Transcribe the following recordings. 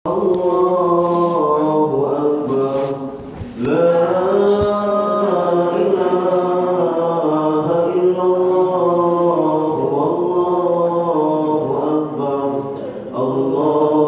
Allahu Akbar. La ilaha illallah. Wallahu Akbar. Allahu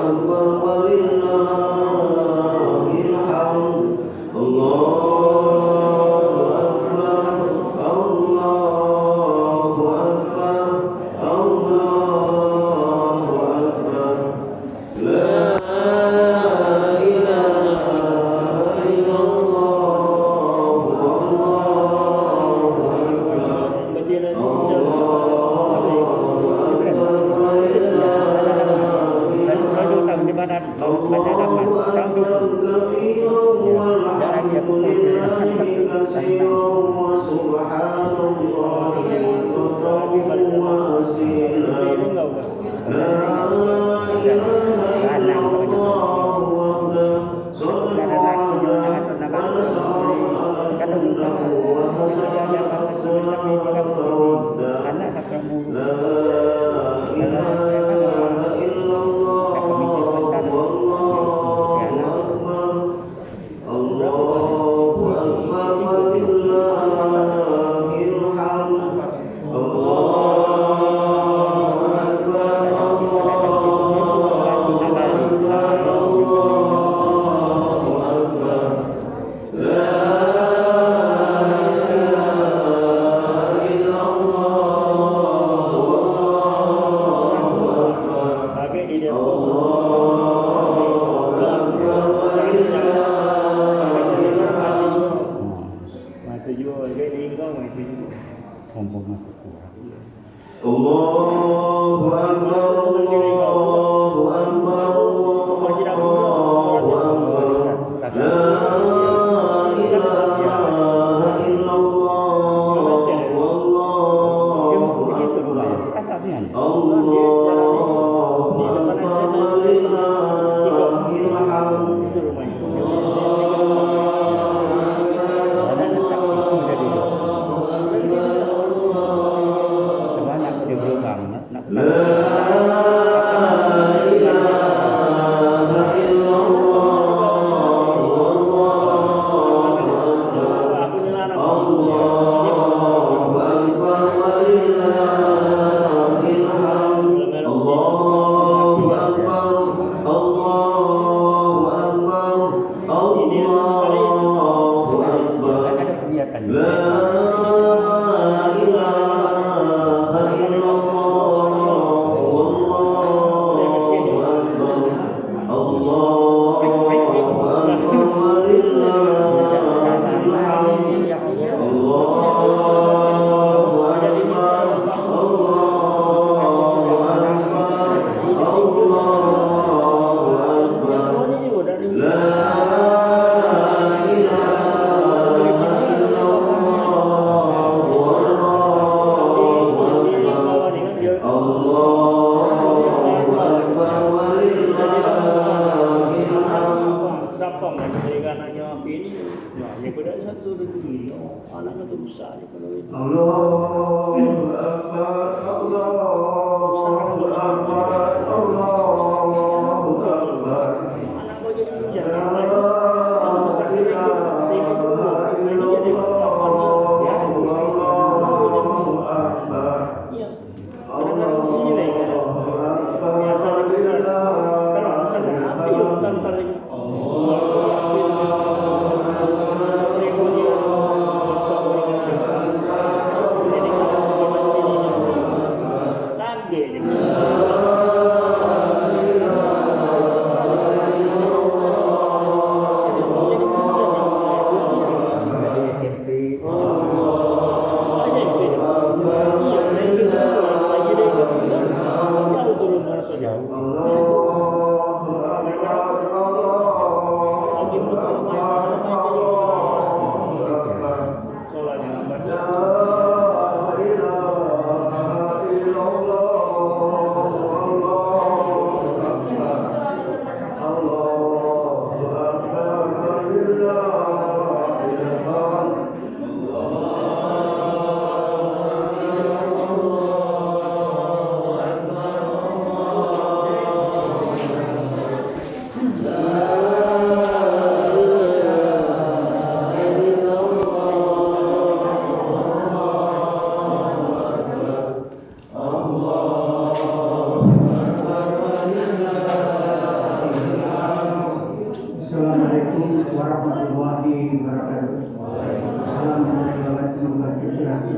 Akbar. Walillahil hamd. Allahu Akbar. Allahu Akbar. Allahu Akbar. La ilaha illallah. Wallahu Akbar. Allahu Akbar. Walillahil hamd.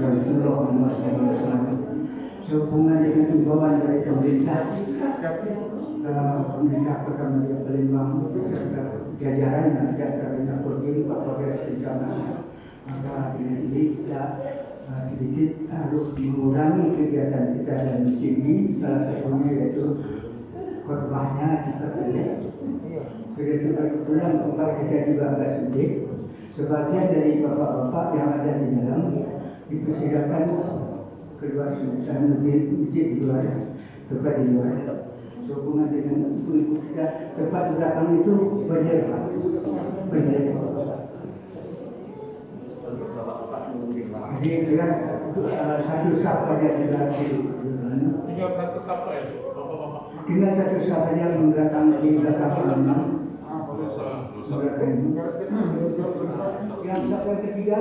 Rasulullah Muhammad SAW. Sehubungan dengan imbauan dari pemerintah Kota Madia Palembang serta jajarannya dan Kodim Kapolres bencana, maka dengan ini kita sedikit harus mengurangi kegiatan kita dan masjid ini, salah satunya yaitu khotbahnya kita pilih. Sudah kebetulan tempat kita juga agak sedikit. Sebagian dari bapak-bapak yang ada di dalam dipersilakan keluar sebentar, masjid di luar, tempat di luar. Sehubungan dengan ibu-ibu kita, tempat belakang itu penjara. Jadi kira satu saf saja kita Tinggal satu sapa ya, bapak-bapak. tinggal satu saf saja belakang di belakang imam. Yang saf yang ketiga.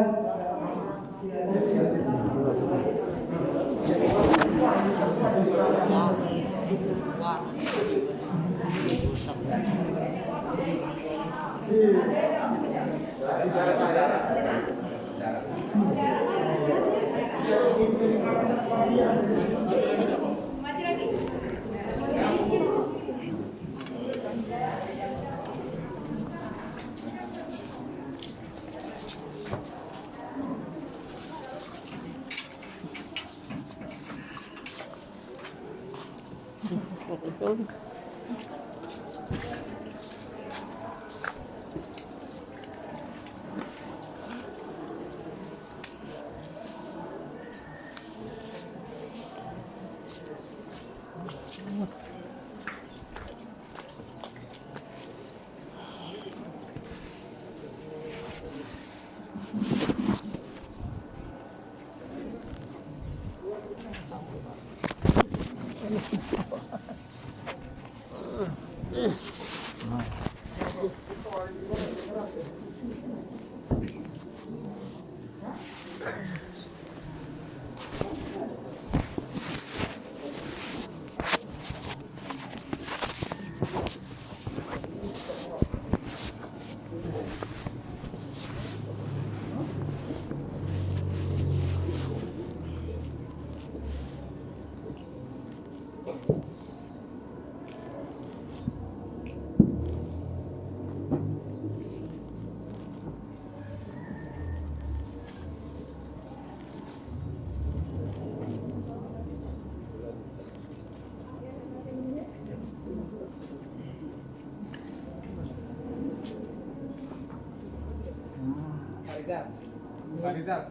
Pak Rizal,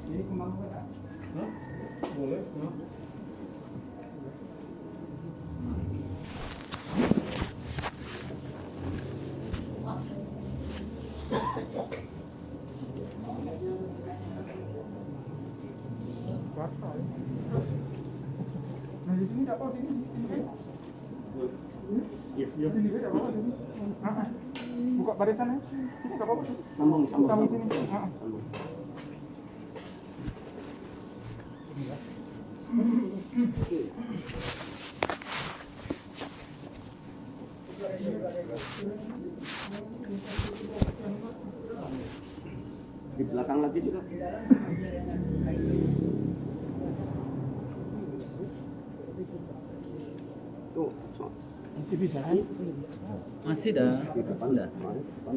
ini kemana Pak? Boleh. Puasa ya? Nah di sini tak apa sini? Iya. Sini tak apa sini? Buka barisan ya? Sini tak apa sini? Sambung sini. Di belakang lagi juga. Tuh, Masih bisa kan? Masih dah. di depan dah. Depan.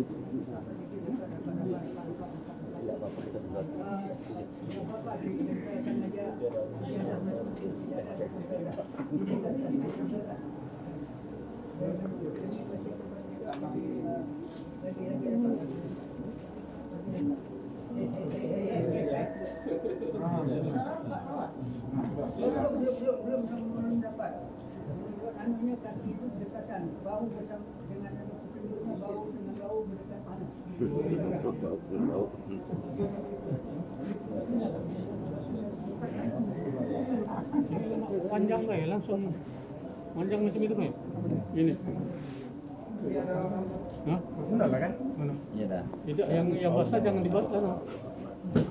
Tidak apa-apa kita buat. Belum dapat. Anunya kaki itu dekatan, bau bersama dengan penduduknya, bau dengan bau berdekatan. Bau. Panjang kayak langsung panjang macam itu kayak ini. Hah? Sudah lah kan? Mana? Iya dah. Tidak, yang basah jangan dibuat kan?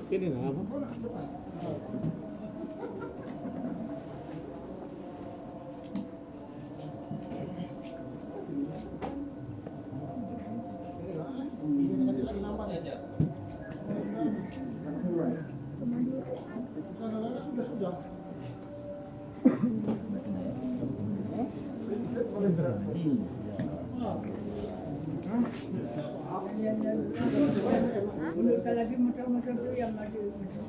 Ini lah apa? Menurutkan lagi motor-motor tu yang ada motor.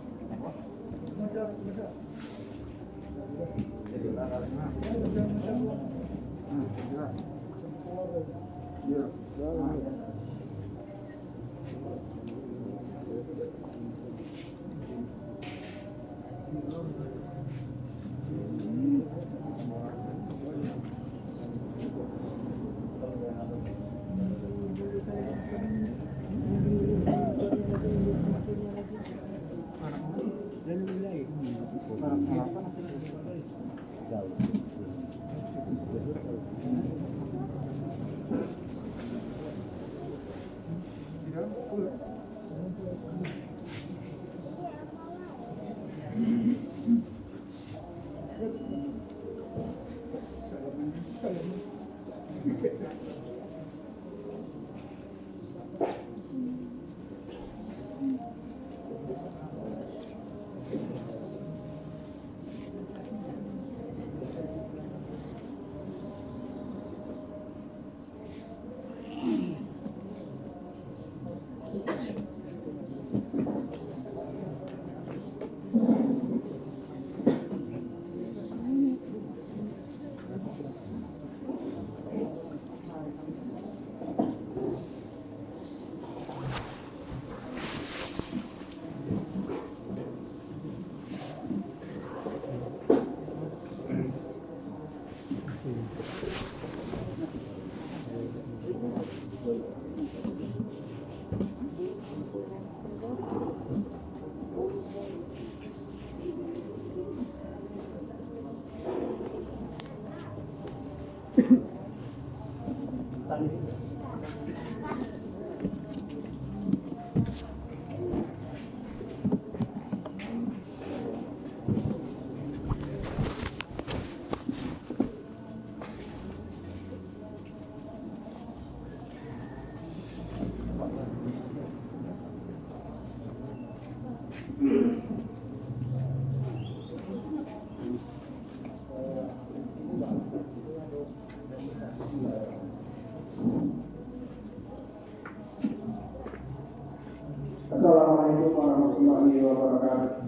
Assalamualaikum warahmatullahi wabarakatuh.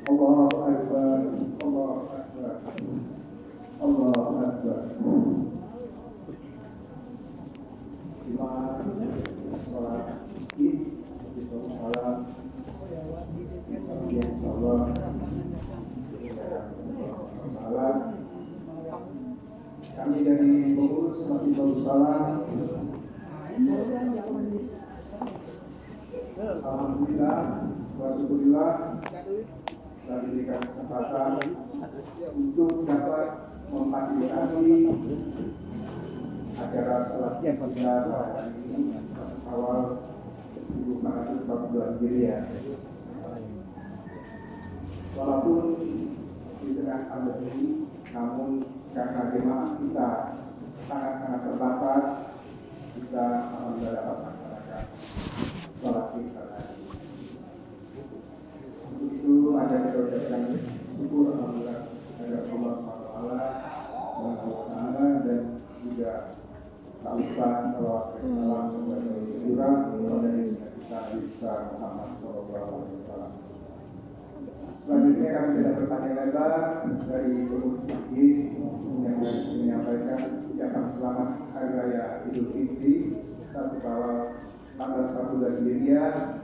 Allahu Akbar, Allahu Akbar, Allahu Akbar. Sholat Id, salam, insyaallah. Salam. Kami dari pengurus Masjid Darussalam. Alhamdulillah, wasyukurillah telah diberikan kesempatan untuk dapat memfasilitasi acara salat Id pada hari ini awal 1442 Hijriah. Walaupun di tengah pandemi, namun karena jemaah kita sangat-sangat terbatas, kita alhamdulillah dapat melaksanakan sholat Id pada hari ini. Untuk itu ada kita ucapkan syukur alhamdulillah kepada Allah SWT dan juga tak lupa salawat dan salam kepada Rasulullah kepada kita Isa Muhammad SAW. Selanjutnya kami tidak bertanya lebar dari pengurus masjid yang menyampaikan ucapan selamat Hari Raya Idul Fitri 1 Syawal 1442 Hijriah.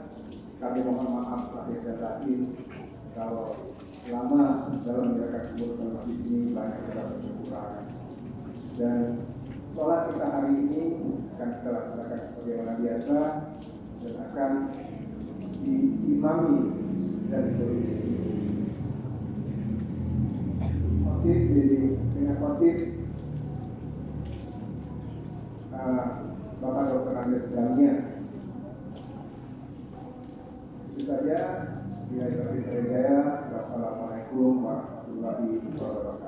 Kami mohon maaf lahir dan batin kalau selama dalam menjalankan kebutuhan masjid ini banyak kita kekurangan. Dan sholat kita hari ini akan kita laksanakan sebagaimana biasa dan akan diimami dari khotib dengan khotib Bapak Dr. Andes Damian. Itu saja. Bila dari saya, wassalamualaikum warahmatullahi wabarakatuh.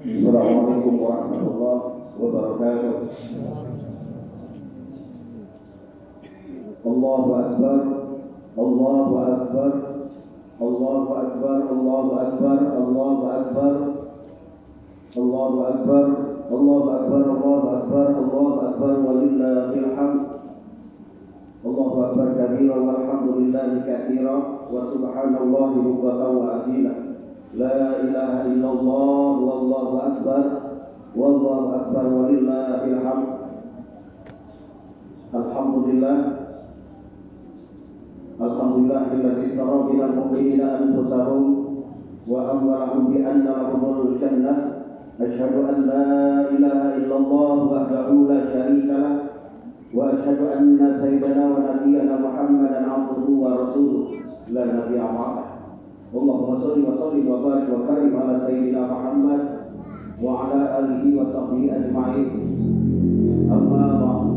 Assalamualaikum warahmatullahi wabarakatuh. Allahu Akbar, Allahu Akbar, Allahu Akbar, Allahu Akbar, Allahu Akbar, Allahu Akbar, Allahu Akbar, Allahu Akbar, Allahu Akbar, walillahil hamd. Allahu Akbar katsiran walhamdulillahi katsiran wa subhanallahi bukratan wa asila. La ilaha illallah wallahu akbar, wallahu akbar, walillahil hamd. Alhamdulillah, alhamdulillahilladzi istara minal mu'minina anfusahum wa amwalahum bi anna lahumul jannah. Asyhadu an la ilaha illallah wahdahu la syarika lah wa asyhadu anna sayyidana wa nabiyyana Muhammadan abduhu wa rasuluh la nabiyya ba'dah. Allahumma shalli wa sallim wa barik wa karim ala sayyidina Muhammad wa ala alihi wa sahbihi ajma'in. Amma ba'd.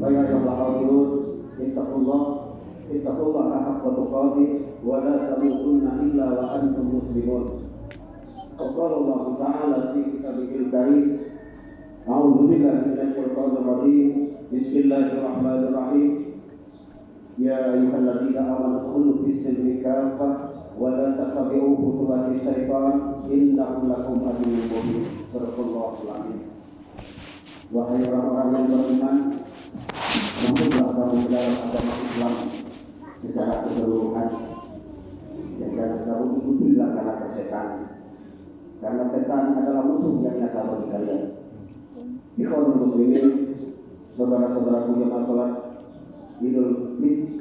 Fa ya hadirun, ittaqullaha haqqa tuqatih wa la tamutunna illa wa antum muslimun. وقال الله تعالى في كتابه الكريم أعوذ بالله من الشيطان الرجيم بسم الله الرحمن الرحيم يا أيها الذين آمنوا ادخلوا في السلم كافة ولا تتبعوا خطوات الشيطان إنه لكم عدو مبين. صدق الله العظيم. Wahai orang-orang yang beriman, masuklah kamu ke dalam agama Islam secara keseluruhan. Dan jangan kamu ikuti langkah-langkah setan, karena setan adalah musuh yang nyata bagi kalian. Ikhwanul muslimin, saudara-saudaraku jemaah salat Idul Fitri,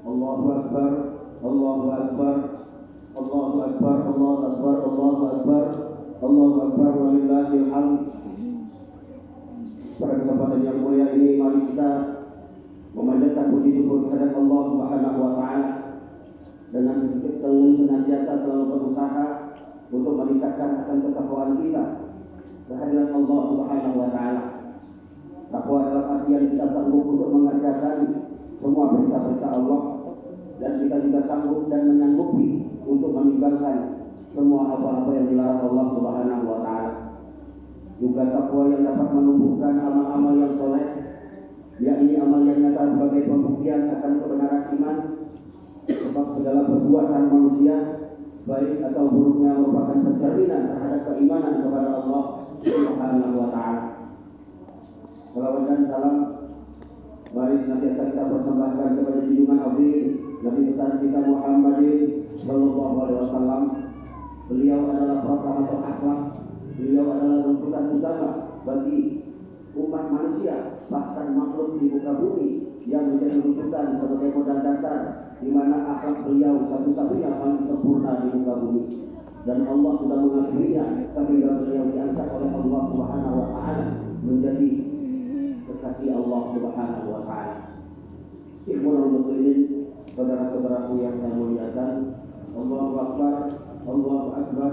Allahu Akbar, Allahu Akbar, Allahu Akbar, Allahu Akbar, Allahu Akbar, Allahu Akbar, walillahil hamd. Pada kesempatan yang mulia ini, mari kita memanjatkan puji syukur kepada Allah Subhanahu wa Ta'ala dengan senantiasa selalu berusaha untuk meningkatkan akan ketakwaan kita kehadiran Allah Subhanahu wa Ta'ala. Takwa dalam artian kita sanggup untuk mengerjakan semua perintah-perintah Allah, dan kita juga sanggup dan menyanggupi untuk meninggalkan semua apa-apa yang dilarang Allah Subhanahu wa Ta'ala. Juga takwa yang dapat menumbuhkan amal-amal yang soleh, yakni amal yang nyata sebagai pembuktian akan kebenaran iman. Sebab segala perbuatan manusia, baik atau buruknya, merupakan pencerminan terhadap keimanan kepada Allah Subhanahu wa Ta'ala. Salawat dan salam mari senantiasa kita persembahkan kepada junjungan abdi Nabi besar kita Muhammadin sallallahu alaihi wasallam. Beliau adalah proklamator akhlak, beliau adalah rujukan utama bagi umat manusia, bahkan makhluk di muka bumi, yang menjadi rujukan sebagai modal dasar di mana akhlak beliau satu-satunya paling sempurna di muka bumi. Dan Allah sudah mengakhirinya sehingga beliau diangkat oleh Allah Subhanahu wa Ta'ala menjadi kekasih Allah Subhanahu wa Ta'ala. Ikhwanul muslimin, saudara-saudaraku yang saya muliakan, Allahu Akbar, Allahu Akbar,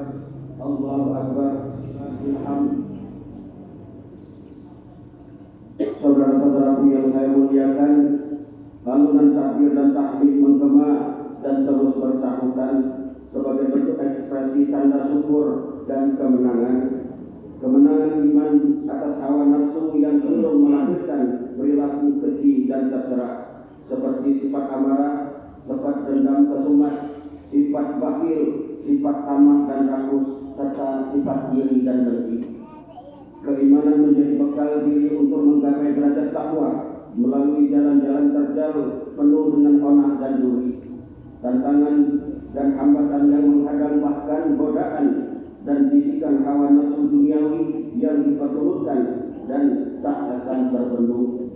Allahu Akbar, Alhamdulillah. Saudara-saudaraku yang saya muliakan, alunan takbir dan tahmid menggema dan terus bersahutan sebagai bentuk ekspresi tanda syukur dan kemenangan. Kemenangan iman atas hawa nafsu yang belum melahirkan perilaku keji dan tercela, seperti sifat amarah, sifat dendam kesumat, sifat bakhil, sifat tamak dan rakus, serta sifat iri dan dengki. Keimanan menjadi bekal diri untuk menggapai derajat takwa melalui jalan-jalan terjal penuh dengan onak dan duri, tantangan dan hambatan yang menghadang, bahkan godaan dan bisikan hawa nafsu duniawi yang diperturutkan dan tak akan terbendung.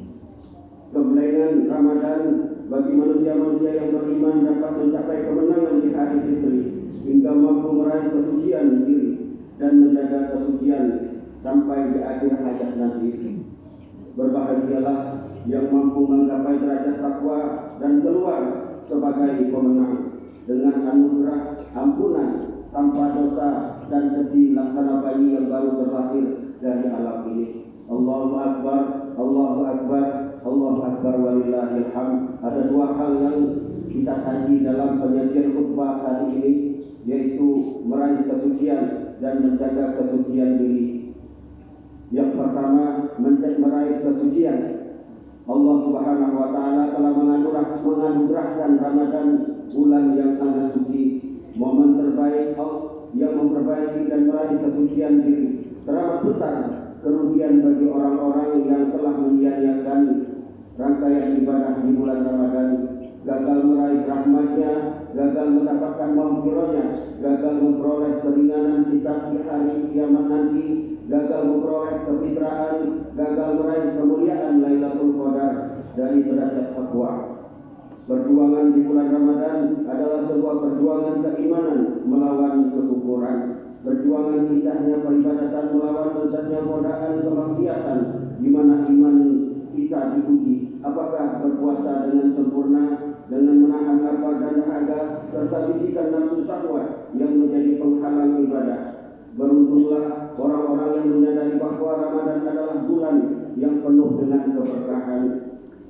Kebelainan Ramadan bagi manusia-manusia yang beriman dapat mencapai kemenangan di hari fitri hingga mampu meraih kesucian diri dan menjaga kesucian sampai di akhir hayat nanti. Berbahagialah yang mampu menggapai derajat takwa dan keluar sebagai pemenang dengan anugerah ampunan tanpa dosa dan keji laksana bayi yang baru terlahir dari alam ini. Allahu Akbar, Allahu Akbar, Allahu Akbar, walillahil hamd. Ada dua hal yang kita kaji dalam penyajian khutbah kali ini, yaitu meraih kesucian dan menjaga kesucian diri. Yang pertama, meraih kesucian. Allah Subhanahu wa Ta'ala telah menganugerahkan Ramadan, bulan yang sangat suci, momen terbaik yang memperbaiki dan meraih kesucian diri. Teramat besar kerugian bagi orang-orang yang telah menyia-nyiakan rangkaian ibadah di bulan Ramadan, gagal meraih rahmatnya, gagal mendapatkan maghfirahnya, gagal memperoleh keringanan hisab di hari kiamat nanti, gagal memperoleh kefitrahan, gagal meraih kemuliaan Lailatul Qadar dari derajat takwa. Perjuangan di bulan Ramadan adalah sebuah perjuangan keimanan melawan kekufuran, perjuangan indahnya peribadatan melawan besarnya godaan kemaksiatan, di mana iman kita diuji. Apakah berpuasa dengan sempurna, dengan menahan lapar dan dahaga, serta bisikan nafsu syahwat yang menjadi penghalang ibadah. Beruntunglah orang-orang yang menyadari bahwa Ramadan adalah bulan yang penuh dengan keberkahan.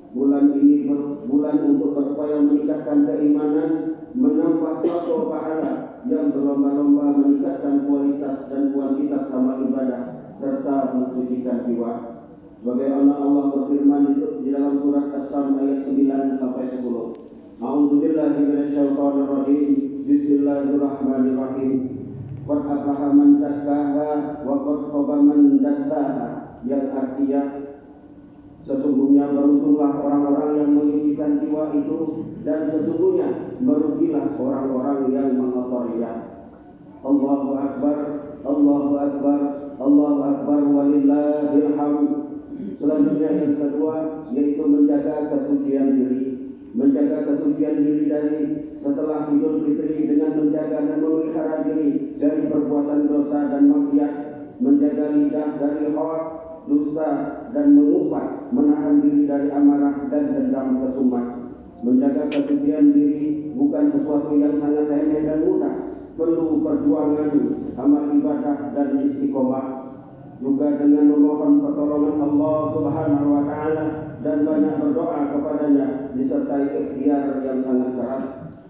Bulan ini bulan untuk berupaya meningkatkan keimanan, menambah suatu pahala yang berlomba-lomba meningkatkan kualitas dan kuantitas amal ibadah, serta mensucikan jiwa. Sebagaimana Allah berfirman di dalam surat As-Sam ayat 9 sampai 10. A'udzubillahi minasyaitonir rajim. Bismillahirrahmanirrahim. Qad aflaha man zakkaha wa qad khaba man dassaha. Yang artinya sesungguhnya beruntunglah orang-orang yang menyucikan jiwa itu, dan sesungguhnya merugilah orang-orang yang mengotorinya. Allahu Akbar, Allahu Akbar, Allahu Akbar, walillahil hamd. Selanjutnya yang kedua yaitu menjaga kesucian diri. Menjaga kesucian diri dari setelah Idul Fitri dengan menjaga dan memelihara diri dari perbuatan dosa dan maksiat, menjaga lidah dari hoak, dusta dan mengumpat, menahan diri dari amarah dan dendam kesumat. Menjaga kesucian diri bukan sesuatu yang sangat remeh dan mudah, perlu perjuangan, amal ibadah dan istiqomah. Juga dengan memohon pertolongan Allah Subhanahu wa taala dan banyak berdoa kepadanya disertai ikhtiar yang sangat keras,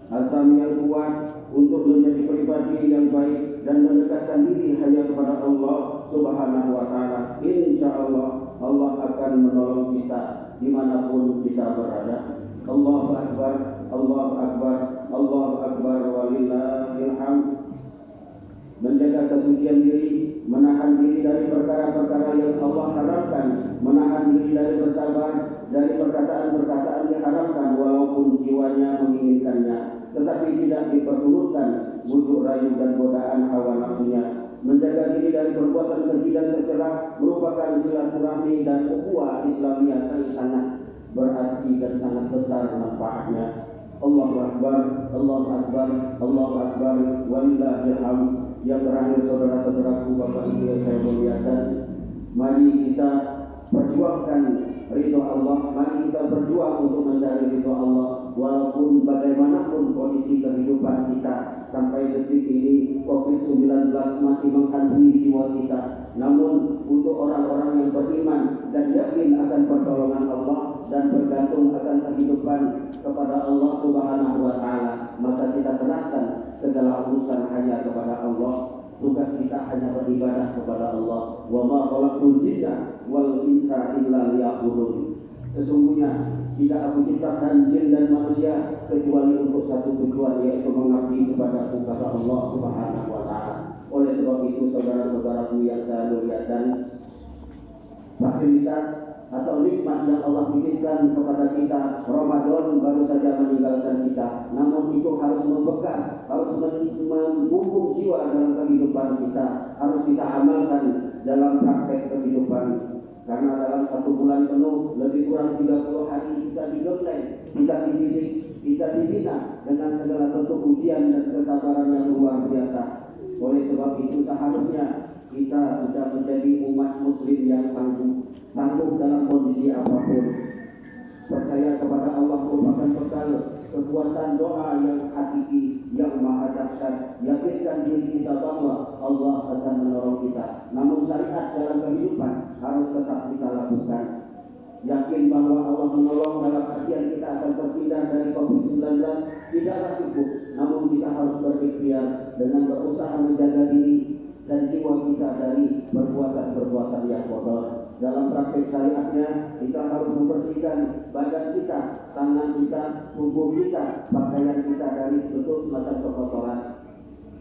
azam yang kuat untuk menjadi pribadi yang baik dan mendekatkan diri hanya kepada Allah Subhanahu wa taala. Insyaallah Allah akan menolong kita dimanapun kita berada. Allahu Akbar, Allahu Akbar, Allahu Akbar, walillahil hamd. Menjaga kesucian diri, menahan diri dari perkara-perkara yang Allah haramkan, menahan diri dari bersabar dari perkataan-perkataan diharamkan walaupun jiwanya menginginkannya, tetapi tidak diperturutkan bujuk rayu dan godaan hawa nafsunya. Menjaga diri dari perbuatan keji dan tercela merupakan silaturahmi dan ukhuwah Islamiyah sangat berarti dan sangat besar manfaatnya. Allahu Akbar, Allahu Akbar, Allahu Akbar, walillahil hamd. Yang terakhir, saudara-saudaraku, Bapak Ibu yang saya muliakan, mari kita perjuangkan ridho Allah, mari kita berjuang untuk mencari ridho Allah, walaupun bagaimanapun kondisi kehidupan kita sampai detik ini COVID-19 masih menghantui jiwa kita. Namun untuk orang-orang yang beriman dan yakin akan pertolongan Allah dan bergantung akan kehidupan kepada Allah Subhanahu wa taala, maka kita serahkan segala urusan hanya kepada Allah. Tugas kita hanya beribadah kepada Allah. Wa ma khalaqtul jinna wal insa illa liya'budun. Sesungguhnya tidak aku ciptakan jin dan manusia kecuali untuk satu tujuan, yaitu mengabdi kepada Allah Subhanahu wa taala. Oleh sebab itu, saudara-saudaraku yang saya muliakan, fasilitas atau nikmat yang Allah titipkan kepada kita, Ramadan baru saja meninggalkan kita, namun itu harus membekas, harus membumbung jiwa dalam kehidupan kita, harus kita amalkan dalam praktek kehidupan. Karena dalam satu bulan penuh, lebih kurang 30 hari kita digembleng, kita dididik, kita dibina dengan segala bentuk ujian dan kesabaran yang luar biasa. Oleh sebab itu seharusnya kita sudah menjadi umat muslim yang tangguh dalam kondisi apapun. Percaya kepada Allah merupakan bekal kekuatan doa yang hakiki, yang maha dahsyat. Yakinkan diri kita bahwa Allah akan menolong kita. Namun syariat dalam kehidupan harus tetap kita lakukan. Yakin bahwa Allah menolong dalam artian kita akan terpindah dari COVID-19 tidaklah cukup. Namun kita harus berikhtiar dengan berusaha menjaga diri dan jiwa kita dari perbuatan-perbuatan yang kotor. Dalam praktik syariatnya, kita harus membersihkan badan kita, tangan kita, tubuh kita, pakaian kita dari seluruh semacam kekotoran.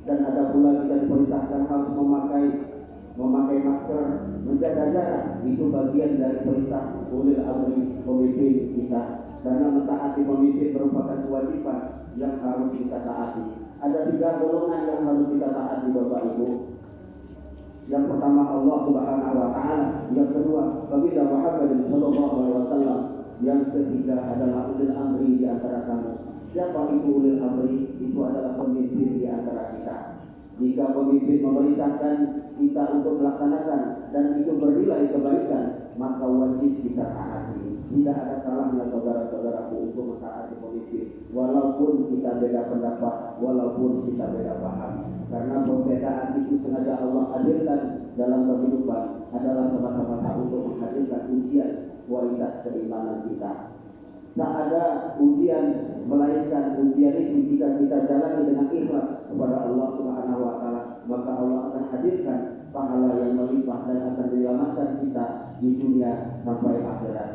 Dan ada pula kita diperintahkan harus memakai masker, menjaga jarak. Itu bagian dari perintah ulil amri, pemimpin kita. Karena mentaati pemimpin merupakan kewajiban yang harus kita taati. Ada 3 golongan yang harus kita taati, Bapak Ibu. Yang pertama Allah Subhanahu wa taala, yang kedua baginda Muhammad sallallahu alaihi wasallam, yang ketiga adalah ulil amri di antara kamu. Siapa itu ulil amri? Itu adalah pemimpin di antara kita. Jika pemimpin memerintahkan kita untuk melaksanakan dan itu bernilai kebaikan, maka wajib kita taati. Tidak ada salahnya saudara-saudaraku untuk mentaati pemimpin, walaupun kita beda pendapat, walaupun kita beda paham. Karena perbedaan itu sengaja Allah hadirkan dalam kehidupan adalah semata-mata untuk menghadirkan ujian kualitas keimanan kita. Tak ada ujian melainkan ujian itu jika kita jalani dengan ikhlas kepada Allah Subhanahu wa taala, maka Allah akan hadirkan pahala yang melimpah dan akan menyelamatkan kita di dunia sampai akhirat.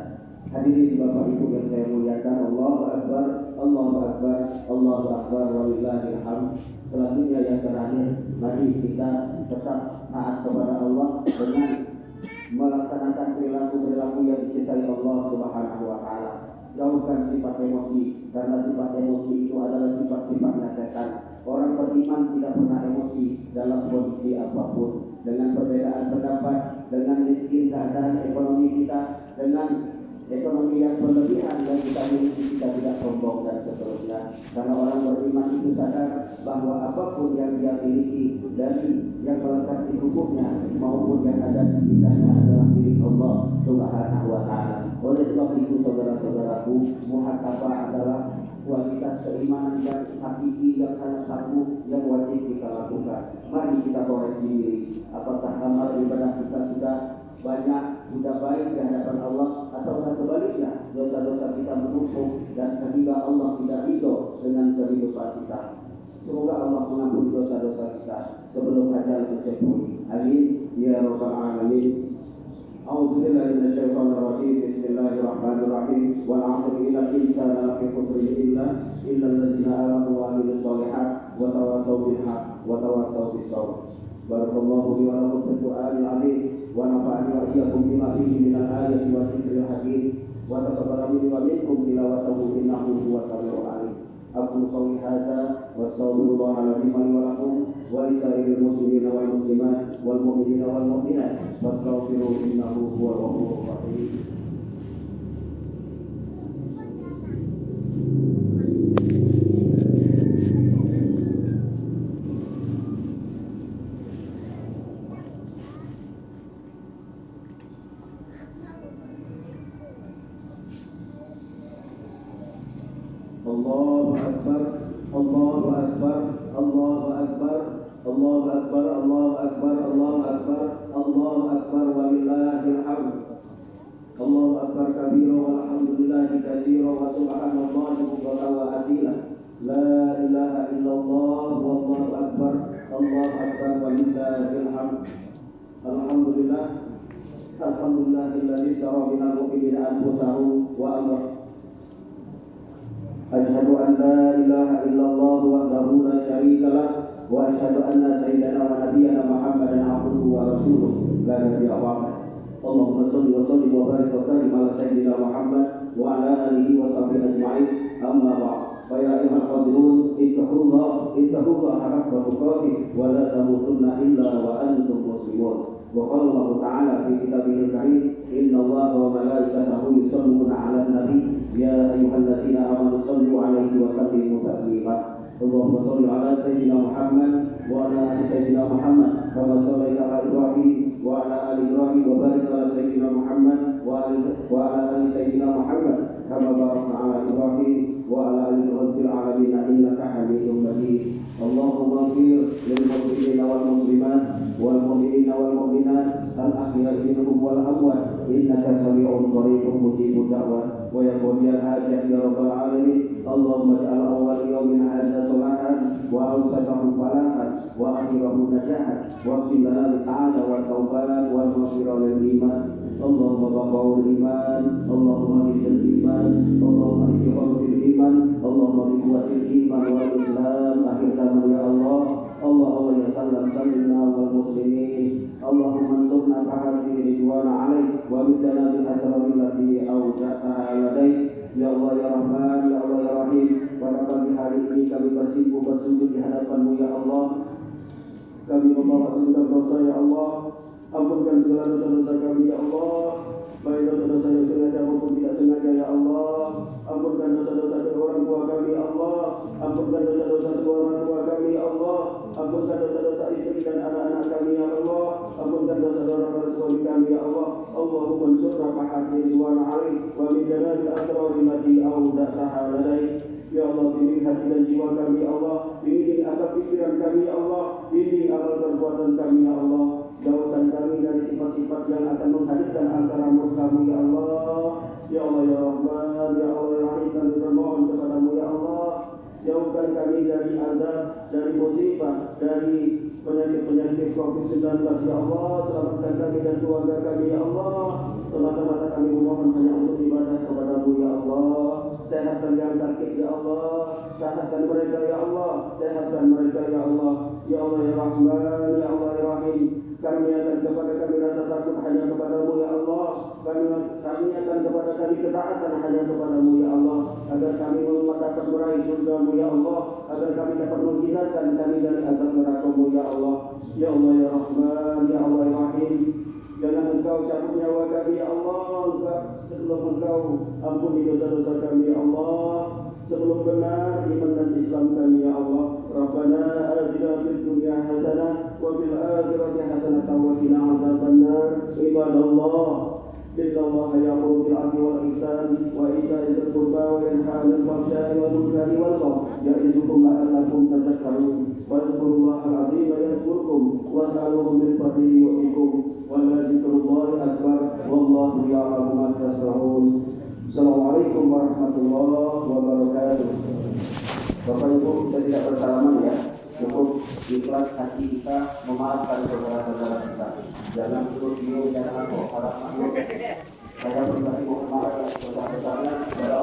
Hadirin Bapak Ibu yang saya muliakan, Allahu Akbar, Allahu Akbar, Allahu Akbar, walillahil hamd. Selanjutnya yang terakhir, mari kita tetap taat kepada Allah dengan melaksanakan perilaku-perilaku yang dicintai Allah Subhanahu wa taala. Jauhkan sifat emosi, karena sifat emosi itu adalah sifat-sifatnya setan. Orang beriman tidak pernah emosi dalam kondisi apapun. Dengan perbedaan pendapat, dengan miskin keadaan ekonomi kita, dengan ekonomi yang berlebihan yang kita miliki, kita tidak sombong dan seterusnya. Karena orang beriman itu sadar bahwa apapun yang dia miliki dari yang melengkapi tubuhnya maupun yang ada di sekitarnya adalah milik Allah Subhanahu wa taala. Oleh sebab itu saudara-saudaraku, muhasabah adalah kualitas keimanan yang hakiki yang sangat tangguh yang wajib kita lakukan. Mari kita koreksi diri. Apakah amal ibadah kita sudah banyak, sudah baik di hadapan Allah, ataukah sebaliknya dosa-dosa kita menumpuk dan sehingga Allah tidak ridho dengan kehidupan kita. Semoga Allah mengampuni dosa-dosa kita sebelum ajal menjemput. Amin ya rabbal alamin. A'udzu billahi minasyaitonir rajim. Bismillahirrahmanirrahim. Wal 'asri innal insana lafi khusrin illa alladziina aamanu wa 'amilus shalihaati wa tawassaw bil haqqi wa tawassaw bis sabr. Barakallahu li wa lakum fil Qur'anil 'azim wa nafa'ani wa iyyakum bima fihi minal ayati wa dzikril hakim wa taqabbala minni wa minkum tilawatahu innahu huwas samiul 'alim. Aku qawli hadza wa astaghfirullah alazim li wa lakum wa li sa'iril muslimina wal muslimat wal mu'minina wal mu'minat fastaghfiruhu innahu huwal ghafurur rahim. Allahu Akbar, Allahu Akbar, Allahu Akbar, Allahu Akbar, Allahu Akbar, Allahu Akbar, Allahu Akbar, walillahil hamd. Allahu Akbar kabira walhamdulillahi katsira wa subhanallahi bukratan wa asila. La ilaha illallah wallahu akbar, Allahu Akbar, walillahil hamd. Alhamdulillah, alhamdulillahilladzi syara minal mu'minina anfusahum wa amwalahum. Asyhadu an la ilaha illallah wahdahu la syarika lah wa asyhadu anna sayyidana wa nabiyyana Muhammadan abduhu wa rasuluh la nabiyya ba'dahu. Allahumma shalli wa sallim wa barik wa sallim ala sayyidina Muhammad wa ala alihi wa sahbihi ajma'in. Amma ba'd. Fa ya ayyuhal hadirun ittaqullaha haqqa tuqatih wa la tamutunna illa wa antum muslimun. Wa qala Allah ta'ala fi kitabihil karim, innallaha wa malaikatahu yusholluna 'alan nabi ya ayyuhalladzina amanu shallu 'alaihi wa sallimu taslima. Allahumma shalli 'ala sayyidina Muhammad wa 'ala ali sayyidina Muhammad kama shallaita 'ala Ibrahim wa 'ala ali Ibrahim wa barik 'ala sayyidina Muhammad wa 'ala ali sayyidina Muhammad kama barakta 'ala Ibrahim wa 'ala ali Ibrahim fil 'alamin innaka Hamidum Majid. Allahumma ighfir lil muslimina wal muslimat wal mu'minina wal mu'minat al ahya'i minhum wal amwat innaka sami'un qaribun mujibud da'wat wa ya qadiyal hajat ya rabbal alamin. Allahumma ja'al awwal yawmin hadza salahan wa awsatahu falahan wa akhirahu najahan wa qil lana bi sa'ada wa taubat wa maghfirah lil iman. Allahumma baqaul iman, Allahumma bidil iman, Allahumma bidil iman, Allahumma biquwwatil iman wal islam akhir zaman ya Allah. Allah ya sallam sallimna wal muslimin. Allahumma ansurna fahadi ridwana alaik wa bidana bil asrari allati awja'taha ladaik. Ya Allah ya Rahman, ya Allah ya Rahim. Pada pagi hari ini kami bersujud di hadapan-Mu ya Allah. Kami membawa segala dosa ya Allah. Ampunkan segala dosa-dosa kami ya Allah. Baik dosa-dosa yang sengaja maupun tidak sengaja ya Allah. Ampunkan dosa-dosa kedua orang tua kami ya Allah. Ampunkan dosa-dosa kedua orang tua kami ya Allah. Ampunkan dosa-dosa istri dan anak-anak kami ya Allah. Ampunkan dosa-dosa suami kami ya Allah. Allahumma ansurna fahadi ridwana alaik wa min jalali asrari allati awda'taha ladaik. Ya Allah, bimbing hati dan jiwa kami ya Allah, bimbing akal pikiran kami ya Allah, bimbing akal perbuatan kami ya Allah. Jauhkan kami dari sifat-sifat yang akan menghadirkan antara murka-Mu ya Allah. Ya Allah ya Rahman, ya Allah ya Rahim, kami bermohon kepada-Mu ya Allah. Jauhkan kami dari azab, dari musibah, dari penyakit-penyakit COVID COVID-19 ya Allah, selamatkan kami dan keluarga kami ya Allah. Semata-mata kami memohon hanya untuk ibadah kepada-Mu ya Allah. Sehatkan yang sakit ya Allah, sehatkan mereka ya Allah, sehatkan mereka ya Allah. Ya Allah ya Rahman, ya Allah ya Rahim. Kami akan kepada kami rasa takut hanya kepada-Mu ya Allah. Kami akan kepada kami ketaatan hanya kepada-Mu ya Allah. Agar kami dapat meraih surga-Mu ya Allah. Agar kami dapat menghindarkan kami dari azab neraka-Mu ya Allah. Ya Allah ya Rahman, ya Allah ya Rahim. Jangan Engkau cabut nyawa kami ya Allah. Sebelum Engkau ampuni dosa-dosa kami ya Allah. Sebelum benar iman dan Islam kami ya Allah. Rabbana atina fid dunya hasanah wa fil akhirati hasanah wa qina adzabannar. Ibadallah, innallaha ya'muru bil 'adli wal ihsan wa ita'i dzil qurba wa yanha 'anil fahsya'i wal munkari wal baghi ya'izukum la'allakum tadhakkarun. Wadhkurullahal 'azima yadhkurkum was'aluhu min fadlihi yu'tikum wa la dzikrullahi akbar wallahu ya'lamu ma tasna'un. Assalamualaikum warahmatullahi wabarakatuh. Bapak Ibu, kita tidak bersalaman ya. Cukup ikhlas hati kita memaafkan saudara-saudara kita. Jangan terus bingung, jangan kok harap. Saya berbagi mohon maaf kepada saudara-saudara.